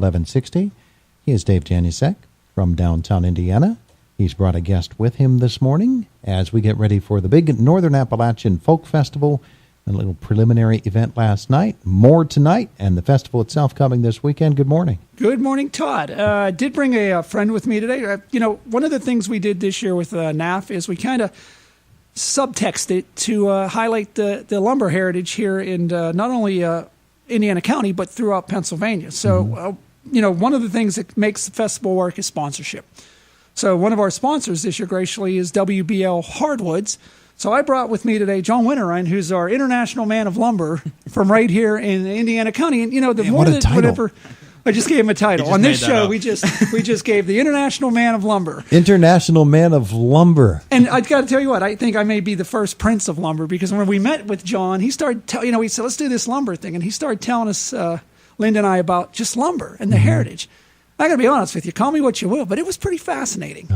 1160. He is Dave Janusek from downtown Indiana. He's brought a guest with him this morning as we get ready for the big Northern Appalachian Folk Festival. A little preliminary event last night, more tonight, and the festival itself coming this weekend. Good morning. Good morning, Todd. I did bring a friend with me today. One of the things we did this year with NAF is we kind of subtext it to highlight the lumber heritage here in not only Indiana County, but throughout Pennsylvania. So, one of the things that makes the festival work is sponsorship. So one of our sponsors this year graciously is WBL Hardwoods. So I brought with me today John Wenturine, who's our International Man of Lumber from right here in Indiana County. And, whatever, I just gave him a title. On this show, we just gave the International Man of Lumber. International Man of Lumber. And I got to tell you what, I think I may be the first Prince of Lumber, because when we met with John, he started, we said, let's do this lumber thing. And he started telling us, Linda and I, about just lumber and the heritage. I got to be honest with you, call me what you will, but it was pretty fascinating.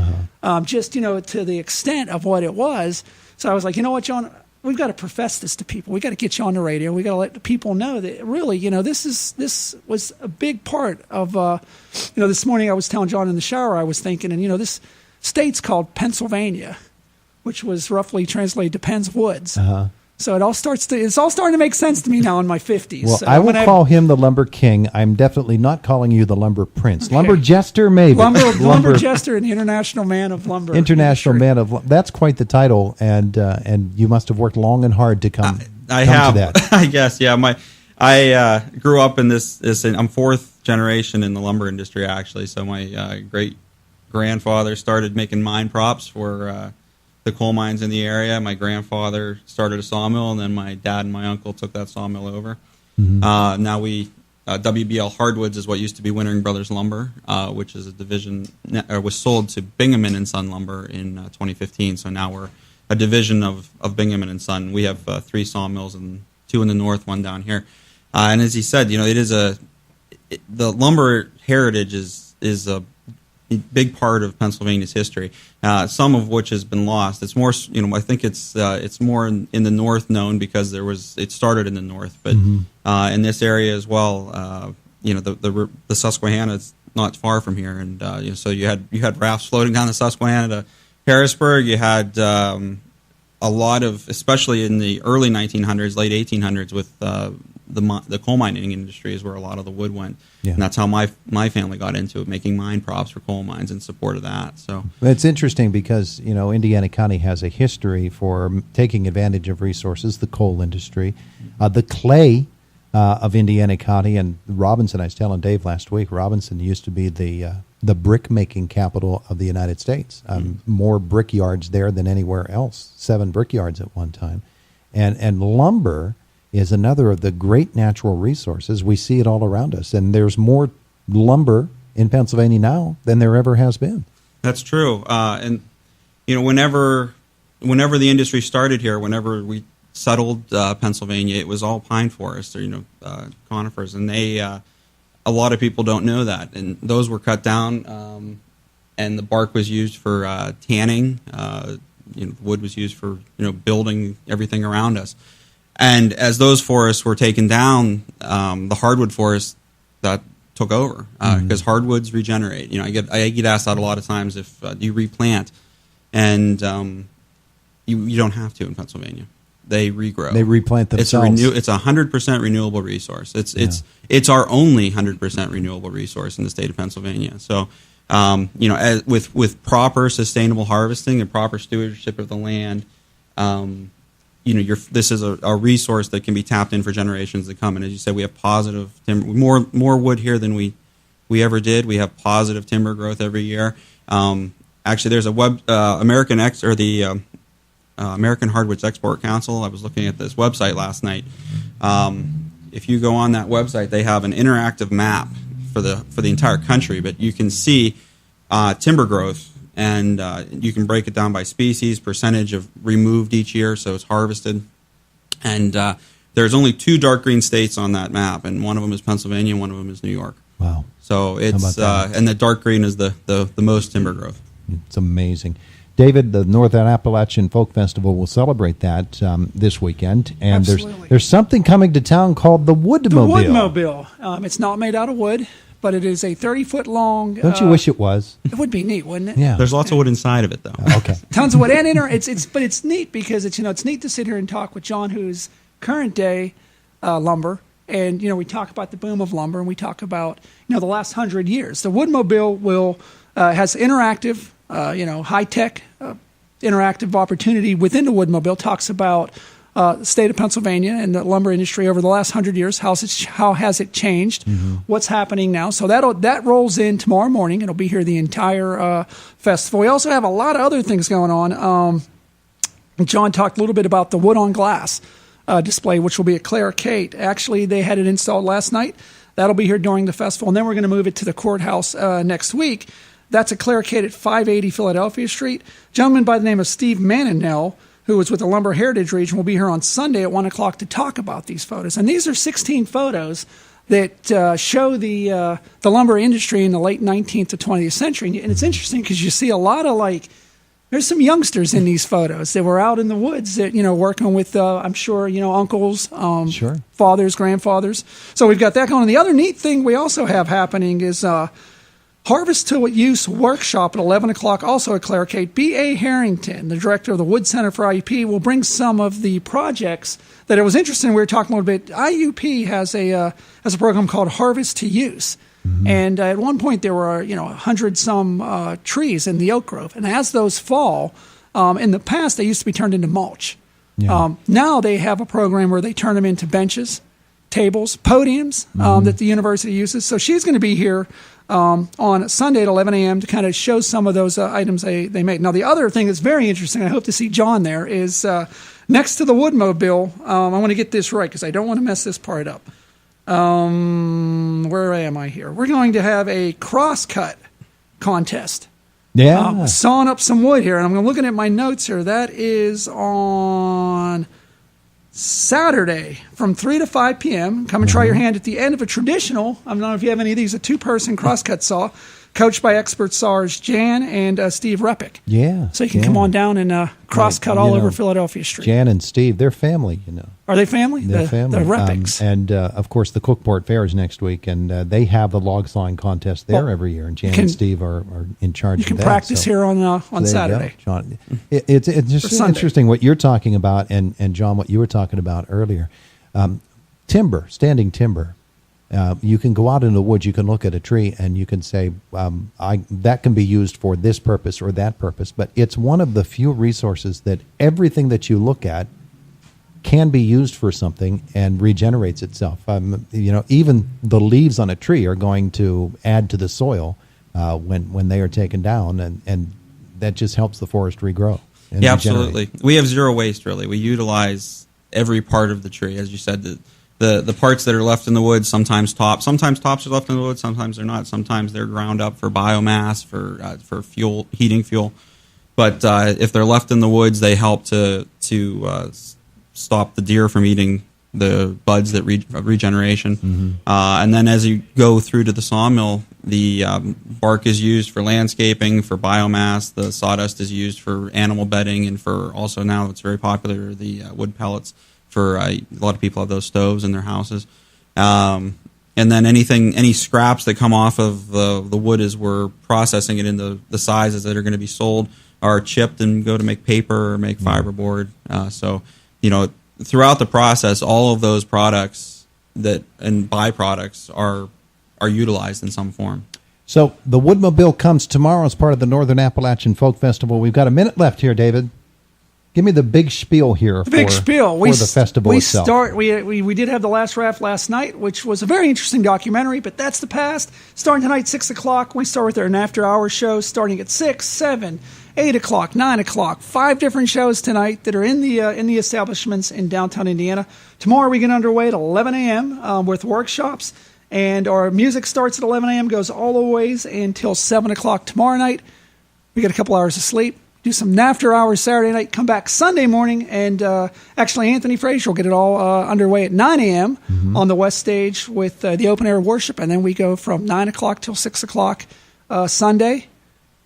To the extent of what it was. So I was like, you know what, John, we've got to profess this to people. We've got to get you on the radio. We've got to let the people know that really, this was a big part of, this morning I was telling John in the shower, I was thinking, and, this state's called Pennsylvania, which was roughly translated to Penn's Woods. So it's all starting to make sense to me now in my 50s. Well, so I will call him the Lumber King. I'm definitely not calling you the Lumber Prince. Okay. Lumber Jester, maybe. Lumber Jester and the International Man of Lumber. International Man of Lumber. That's quite the title, and you must have worked long and hard to come to that. I guess, yeah. I grew up in this. I'm fourth generation in the lumber industry, actually. So my great-grandfather started making mine props for the coal mines in the area. My grandfather started a sawmill, and then my dad and my uncle took that sawmill over. Now WBL Hardwoods is what used to be Wintering Brothers Lumber, which is a division, was sold to Bingham and Son Lumber in 2015. So now we're a division of Bingham and Son. We have 3 sawmills, and 2 in the north, 1 down here. And as he said, the lumber heritage is a big part of Pennsylvania's history, some of which has been lost. It's more, I think it's more in the north known because it started in the north, but in this area as well, the Susquehanna is not far from here, and so you had rafts floating down the Susquehanna to Harrisburg. You had a lot of, especially in the early 1900s, late 1800s, with the coal mining industry is where a lot of the wood went. Yeah. And that's how my family got into it, making mine props for coal mines in support of that. So it's interesting because, Indiana County has a history for taking advantage of resources, the coal industry, the clay of Indiana County. And Robinson, I was telling Dave last week, Robinson used to be the brick-making capital of the United States. More brick yards there than anywhere else, 7 brick yards at one time. And lumber is another of the great natural resources. We see it all around us, and there's more lumber in Pennsylvania now than there ever has been. That's true. And whenever the industry started here, whenever we settled Pennsylvania, it was all pine forests or conifers, and they a lot of people don't know that, and those were cut down, and the bark was used for tanning. Wood was used for building everything around us. And as those forests were taken down, the hardwood forests that took over because hardwoods regenerate. I get asked that a lot of times if you replant, and you don't have to in Pennsylvania. They regrow. They replant themselves. It's a 100% renewable resource. It's our only 100% renewable resource in the state of Pennsylvania. So with proper sustainable harvesting and proper stewardship of the land. This is a resource that can be tapped in for generations to come. And as you said, we have positive timber, more wood here than we ever did. We have positive timber growth every year. Actually, there's a American Hardwoods Export Council. I was looking at this website last night. If you go on that website, they have an interactive map for the entire country, but you can see timber growth. And you can break it down by species, percentage of removed each year, so it's harvested. And there's only 2 dark green states on that map, and one of them is Pennsylvania, and one of them is New York. Wow! So it's and the dark green is the most timber growth. It's amazing. David, the Northern Appalachian Folk Festival will celebrate that this weekend, and there's something coming to town called the Woodmobile. The Woodmobile. It's not made out of wood. but it is a 30-foot long. Don't you wish it was? It would be neat, wouldn't it? Yeah. There's lots of wood inside of it, though. Okay. Tons of wood and but it's neat because it's neat to sit here and talk with John, who's current day lumber, and we talk about the boom of lumber, and we talk about the last 100 years. The Woodmobile has interactive, high tech interactive opportunity within the Woodmobile. Talks about the state of Pennsylvania and the lumber industry over the last 100 years. How has it changed? Mm-hmm. What's happening now? So that rolls in tomorrow morning. It'll be here the entire festival. We also have a lot of other things going on. John talked a little bit about the wood on glass display, which will be at Claire Kate. Actually, they had it installed last night. That'll be here during the festival, and then we're going to move it to the courthouse next week. That's at Claire Kate at 580 Philadelphia Street. A gentleman by the name of Steve Manninell, who is with the Lumber Heritage Region, will be here on Sunday at 1 o'clock to talk about these photos. And these are 16 photos that show the lumber industry in the late 19th to 20th century. And it's interesting because you see a lot of there's some youngsters in these photos that were out in the woods that, working with, I'm sure, uncles, sure, fathers, grandfathers. So we've got that going on. The other neat thing we also have happening is Harvest to Use workshop at 11 o'clock, also at Claire Kate. B.A. Harrington, the director of the Wood Center for IUP, will bring some of the projects that it was interesting. We were talking a little bit. IUP has a program called Harvest to Use. Mm-hmm. And at one point there were 100-some trees in the oak grove, and as those fall, in the past they used to be turned into mulch. Yeah. Now they have a program where they turn them into benches, tables, podiums that the university uses. So she's going to be here on Sunday at 11 a.m. to kind of show some of those items they make. Now the other thing that's very interesting, I hope to see John there, is next to the Woodmobile. I want to get this right because I don't want to mess this part up. Where am I here? We're going to have a crosscut contest. Yeah. Sawing up some wood here, and I'm looking at my notes here. That is on Saturday from 3 to 5 p.m. Come and try your hand at the end of a traditional, I don't know if you have any of these, a two-person crosscut saw, coached by expert saws Jan and Steve Repick. Yeah. So you can come on down and crosscut all over Philadelphia Street. Jan and Steve, they're family, Are they family? They're family. The Repicks. Of course, the Cookport Fair is next week, and they have the log sawing contest there every year, and Jan and Steve are in charge of that. You can practice here on Saturday. John. It's just interesting what you're talking about, and John, what you were talking about earlier. Standing timber. You can go out in the woods, you can look at a tree, and you can say, that can be used for this purpose or that purpose. But it's one of the few resources that everything that you look at can be used for something and regenerates itself. Even the leaves on a tree are going to add to the soil when they are taken down, and that just helps the forest regrow. Yeah, absolutely. We have zero waste, really. We utilize every part of the tree, as you said. The parts that are left in the woods, sometimes tops are left in the woods, sometimes they're not. Sometimes they're ground up for biomass, for fuel, heating fuel. But if they're left in the woods, they help to stop the deer from eating the buds of regeneration. Mm-hmm. And then as you go through to the sawmill, the bark is used for landscaping, for biomass. The sawdust is used for animal bedding, and for also now it's very popular, the wood pellets. For a lot of people have those stoves in their houses. And then any scraps that come off of the wood as we're processing it into the sizes that are going to be sold are chipped and go to make paper or make fiberboard. So, throughout the process, all of those products and byproducts are utilized in some form. So the Woodmobile comes tomorrow as part of the Northern Appalachian Folk Festival. We've got a minute left here, David. Give me the big spiel here for the festival itself. We did have the last raft last night, which was a very interesting documentary, but that's the past. Starting tonight, 6 o'clock, we start with an after-hours show starting at 6, 7, 8 o'clock, 9 o'clock. 5 different shows tonight that are in the establishments in downtown Indiana. Tomorrow we get underway at 11 a.m. With workshops, and our music starts at 11 a.m., goes all the ways until 7 o'clock tomorrow night. We get a couple hours of sleep. Do some after hours Saturday night, come back Sunday morning, and actually Anthony Frazier will get it all underway at 9 a.m. On the West Stage with the open air worship, and then we go from 9 o'clock till 6 o'clock Sunday,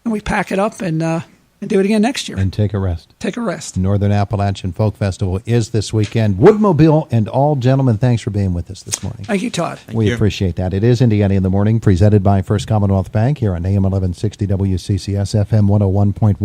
and we pack it up and and do it again next year. And take a rest. Take a rest. Northern Appalachian Folk Festival is this weekend. Woodmobile and all gentlemen, thanks for being with us this morning. Thank you, Todd. We appreciate that. It is Indiana in the Morning, presented by First Commonwealth Bank here on AM 1160 WCCS FM 101.1.